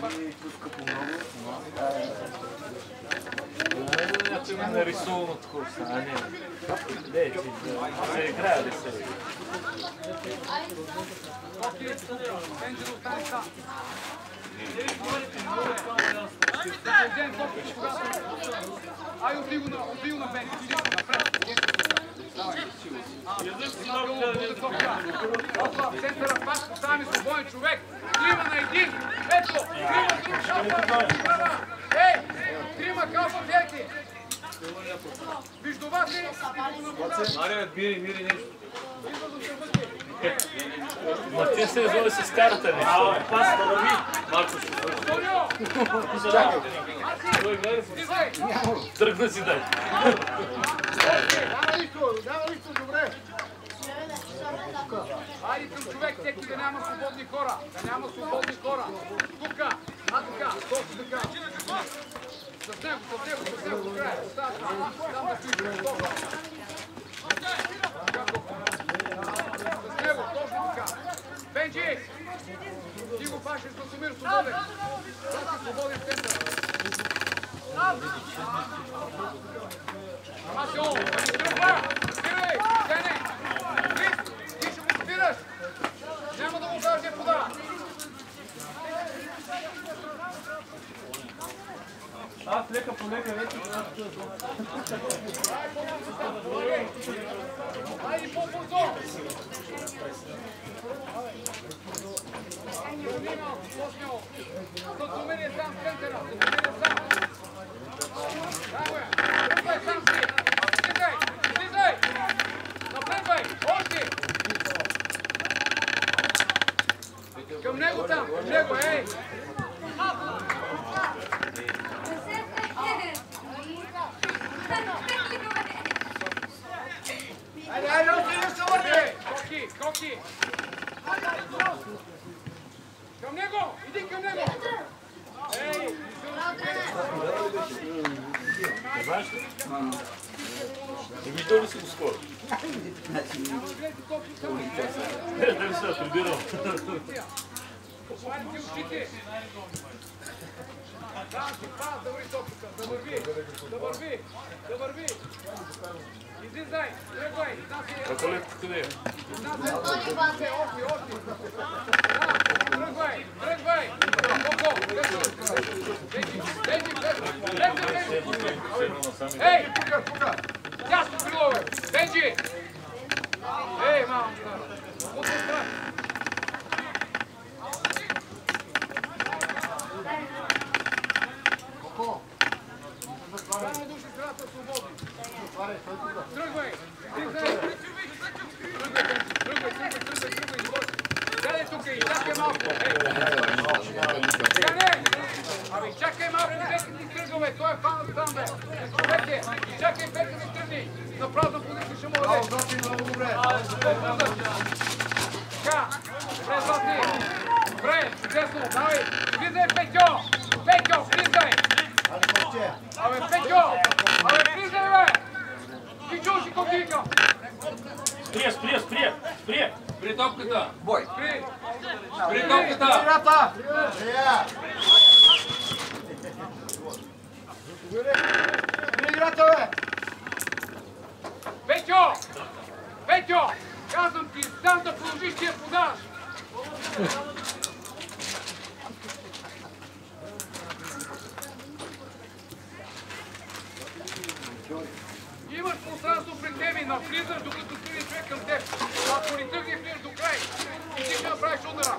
пуска по много. Някой ме нарисувано такова са, а не. Не, че се играе ли се? Ай, отбил на бек, в центъра пак поставяме свободен човек. Трима на един. Ето, трима калпа взети. Между вас ли? Мария, мири нещо. Ма ти се излови с карта ли? Пас да върви. Марко ще Чакай. Тръгна си дай. Дава листо, добре. Айде към човек, всеки да няма свободни хора. Да няма свободни хора. Тука, така, точно така. С него, до края. Там да стоиш. С него, точно така. Бенджи! Ти го пашеш на Сумир свободен. Това си свободен в центъра. Амасион, тръгва! Спирай! Стане! Ти ще го спираш! Няма да му дадеш пода! Аз лека по лека вече. Айде по-бързо! Сумир е сам в центъра! Сумир е сам! Тръгвай сам си! Слизай! Напредвай! Още! Към него там! Към него, ей! Айде, отидеш се върви! Коки! Към него! Иди към него! Ей! Знаеш ли? Видял ли си го скоро? Не ми се прибирал. Отваряйте ушите! Да върви топката, да върви! Излизай, тръгвай! Ръколепка къде е? Тръгвай! Ей, тука! Тясно крило, бе! Бенджи! Ей, мамо! От страх! Двама души страната свободни! Тръгвай! Сядай тук и чакай малко! Ами чакай малко, бека ти тръгва, бе! Той е фанът там, бе! Човеке! Чакай, бека ти тръгни! На празна позиция ще му даде! Много добре! Така! Добре, Злати! Добре, чудесно! Давай! Влизай, Петьо! Петьо, влизай! Абе, Петьо! Абе, влизай, бе! Ти чул си какво ти викам? Сприе! При топката! Бой! При топката! При играта, бе! Петьо! Казвам ти, сам да продължиш ти я подаш! Имаш пространство пред тебе и навлизаш, докато стои човек към теб. Ако ни тръгне, влизаш до край. И ти ще направиш удара.